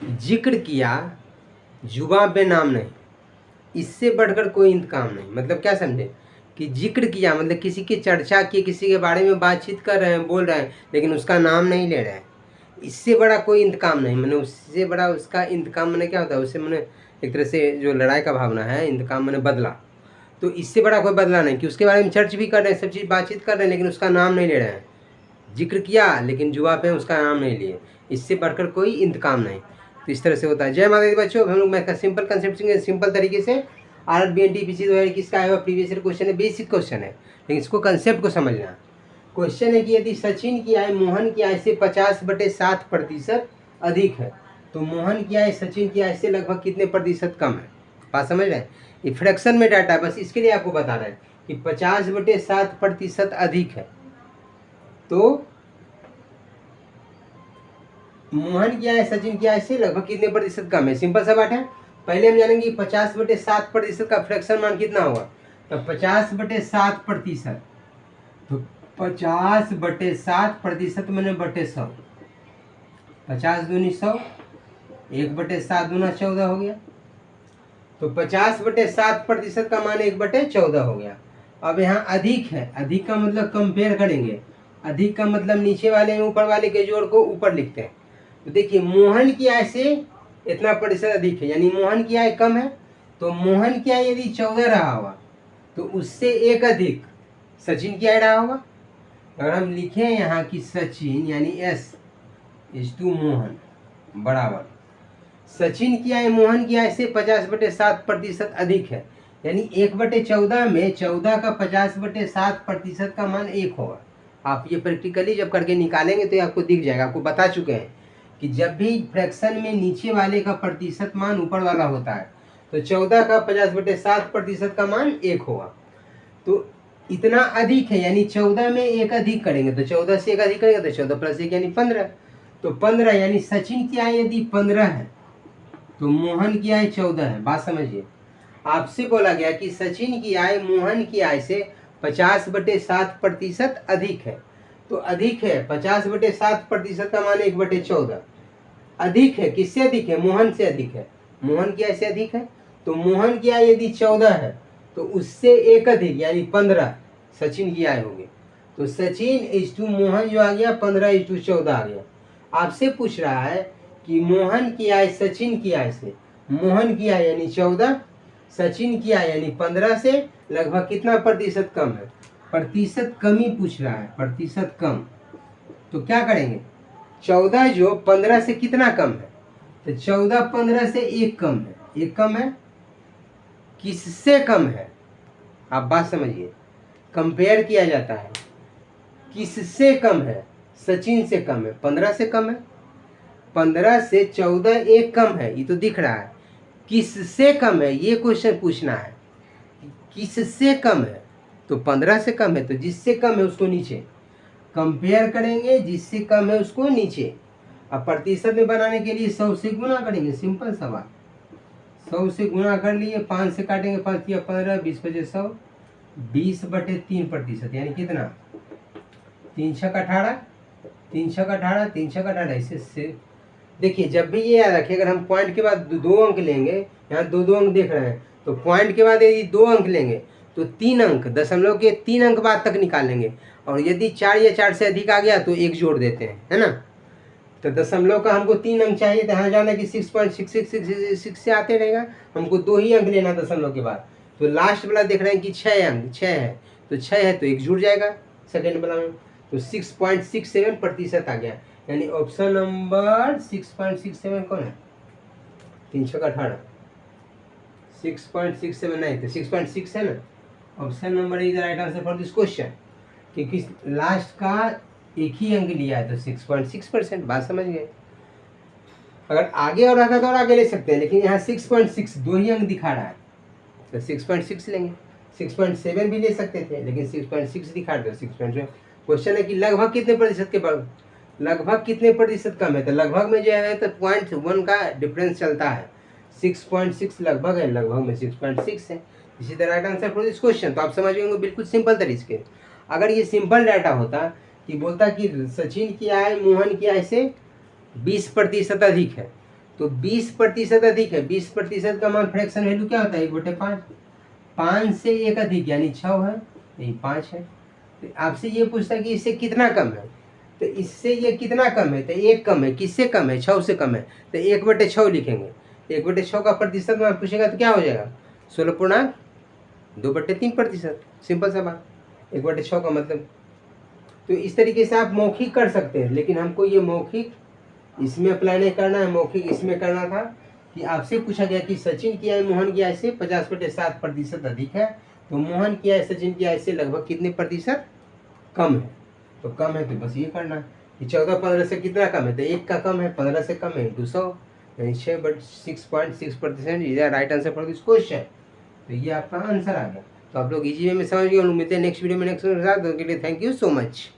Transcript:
जिक्र किया जुबां पे नाम नहीं, इससे बढ़कर कोई इंतकाम नहीं। मतलब क्या समझे कि जिक्र किया मतलब किसी की चर्चा की, किसी के बारे में बातचीत कर रहे हैं, बोल रहे हैं, लेकिन उसका नाम नहीं ले रहे हैं, इससे बड़ा कोई इंतकाम नहीं। मैंने उससे बड़ा उसका इंतकाम मैंने क्या होता है, उससे मैंने एक तरह से जो लड़ाई का भावना है, इंतकाम मैंने बदला, तो इससे बड़ा कोई बदला नहीं कि उसके बारे में चर्च भी कर रहे हैं, सब चीज़ बातचीत कर रहे हैं, लेकिन उसका नाम नहीं ले रहे हैं। जिक्र किया लेकिन जुआ पे उसका नाम नहीं लिए, इससे बढ़कर कोई इंतकाम नहीं। तो इस तरह से होता है। जय माता दी बच्चों, हम लोग मैथ का सिंपल कंसेप्ट सिंपल तरीके से RBNT पीसी 2021 का आया हुआ प्रीवियस ईयर क्वेश्चन है, बेसिक क्वेश्चन है, लेकिन इसको कंसेप्ट को समझना। क्वेश्चन है कि यदि सचिन की आय मोहन की आय से 50/7% अधिक है, तो मोहन की आय सचिन की आय से लगभग कितने प्रतिशत कम है। बात समझ रहे हैं, ये फ्रैक्शन में डाटा, बस इसके लिए आपको बता रहे हैं कि 50/7% अधिक है, तो मोहन की आय सचिन की आय से लगभग कितने प्रतिशत कम है। सिंपल सा बात है। पहले हम जानेंगे 50/7% का फ्रैक्शन मान कितना होगा, तो 50/7%, तो 50/7% मैंने बटे 100, 50 दूनी 100, 1/7 दूना 14 हो गया, तो 50/7% का मान 1/14 हो गया। अब यहाँ अधिक है, अधिक का मतलब कंपेयर करेंगे, अधिक का मतलब नीचे वाले ऊपर वाले के जोड़ को ऊपर लिखते हैं। तो देखिए मोहन की आय से इतना प्रतिशत अधिक है, यानी मोहन की आय कम है, तो मोहन की आय यदि 14 रहा होगा तो उससे एक अधिक सचिन की आय रहा होगा। अगर हम लिखें यहाँ की सचिन यानी S/2 मोहन बराबर सचिन की आय मोहन की आय से 50/7% अधिक है, यानी 1/14 में 14 का 50/7% का मान 1 होगा। आप ये प्रैक्टिकली जब करके निकालेंगे तो आपको दिख जाएगा। आपको बता चुके हैं कि जब भी फ्रैक्शन में नीचे वाले का प्रतिशत मान ऊपर वाला होता है, तो 14 का 50/7% का मान 1 होगा। तो इतना अधिक है, यानी 14 में एक अधिक करेंगे, तो 14 से एक अधिक करेंगे तो 14 + 1 यानी 15, तो 15 यानी सचिन की आय यदि 15 है तो मोहन की आय 14 है। बात समझिए, आपसे बोला गया कि सचिन की आय मोहन की आय से 50/7% अधिक है, तो अधिक है 50/7% का मान 1/14, अधिक है किससे अधिक है, मोहन से अधिक है, मोहन की आय से अधिक है, तो मोहन की आय यदि 14 है तो उससे एक अधिक यानी 15 सचिन की आय होगी। तो सचिन मोहन जो आ गया 15/14 आ गया। आपसे पूछ रहा है कि मोहन की आय सचिन की आय से, मोहन की आय यानी 14, सचिन की आय यानी 15 से लगभग कितना प्रतिशत कम है, प्रतिशत कम ही पूछ रहा है, प्रतिशत कम। तो क्या करेंगे, 14 जो 15 से कितना कम है, तो 14 15 से एक कम है, एक कम है, किससे कम है, आप बात समझिए, कंपेयर किया जाता है, किससे कम है, सचिन से कम है, 15 से कम है, 15 से 14 एक कम है, ये तो दिख रहा है, किससे कम है ये क्वेश्चन पूछना है, किससे कम है, तो 15 से कम है, तो जिससे कम है उसको नीचे कंपेयर करेंगे, जिससे कम है उसको नीचे। अब प्रतिशत में बनाने के लिए 100 से गुना करेंगे, सिंपल सवाल, 100 से गुना कर लिए, 5 से काटेंगे, 5 या 15, 20 × 100, 20/3% यानी कितना, 3 × 18, 3 × 18, 3 × 18, इससे देखिए जब भी ये याद रखिए, अगर हम पॉइंट के बाद 2 अंक लेंगे, यहाँ 2 अंक देख रहे हैं, तो पॉइंट के बाद यदि 2 अंक लेंगे तो 3 अंक, दशमलव के 3 अंक बाद तक निकालेंगे, और यदि 4 या 4 से अधिक आ गया तो 1 जोड़ देते हैं, है ना। तो दशमलव का हमको 3 अंक चाहिए, तो यहाँ जाना कि 6.6666 से आते रहेगा, हमको 2 ही अंक लेना दशमलव के बाद, तो लास्ट वाला देख रहे हैं कि 6 अंक, 6 है, तो 6 है तो 1 जुड़ जाएगा सेकेंड वाला में, तो 6.67% आ गया, यानी ऑप्शन नंबर 6.67 कौन है, 3 × 18, 6.67 नहीं तो 6.6 है ना, option number is the right answer for this question, क्योंकि लास्ट का एक ही अंक लिया है तो 6.6%। बात समझ गए। अगर आगे और रहता तो और आगे ले सकते हैं, लेकिन यहाँ 6.6 2 ही अंक दिखा रहा है तो 6.6 लेंगे, 6.7 भी ले सकते थे, लेकिन 6.6 दिखा रहे हो, 6.7। क्वेश्चन है कि लगभग कितने प्रतिशत के बाद, लगभग कितने प्रतिशत कम है, तो लगभग में जो है तो 0.1 का डिफरेंस चलता है, 6.6 लगभग है, लगभग में 6.6 है, इसी तरह right answer for this question. तो आप समझ गए बिल्कुल सिंपल तरीके। अगर ये सिंपल डाटा होता कि बोलता कि सचिन की आय मोहन की आय से 20% अधिक है, तो 20% अधिक है। 20% का मान फ्रैक्शन वैल्यू क्या होता है? 1/5। 5 से 1 अधिक यानी 6 है, यही 5 है। तो आपसे ये पूछता है कि इससे कितना कम है, तो इससे ये कितना कम है? तो 1 कम है। किससे कम है? 6 से कम है, तो 1/6 लिखेंगे। 1/6 का प्रतिशत मान पूछेगा तो क्या हो जाएगा? 16.2/3%। सिंपल सा बात। 1/6 का मतलब। तो इस तरीके से आप मौखिक कर सकते हैं, लेकिन हमको ये मौखिक इसमें अप्लाई नहीं करना है, मौखिक इसमें करना था कि आपसे पूछा गया कि सचिन की आय मोहन की आय से 50/7% अधिक है, तो मोहन की आय सचिन की आय से लगभग कितने प्रतिशत कम है? तो कम है तो बस ये करना है कि 14-15 से कितना कम है? तो 1 का कम है, 15 से कम है, 200 यानी 6.6%। Is right answer for this question. तो ये आपका आंसर आ गया। तो आप लोग इजी वे में समझ गए। मिलते हैं नेक्स्ट वीडियो में नेक्स्ट के साथ। Thank you so much.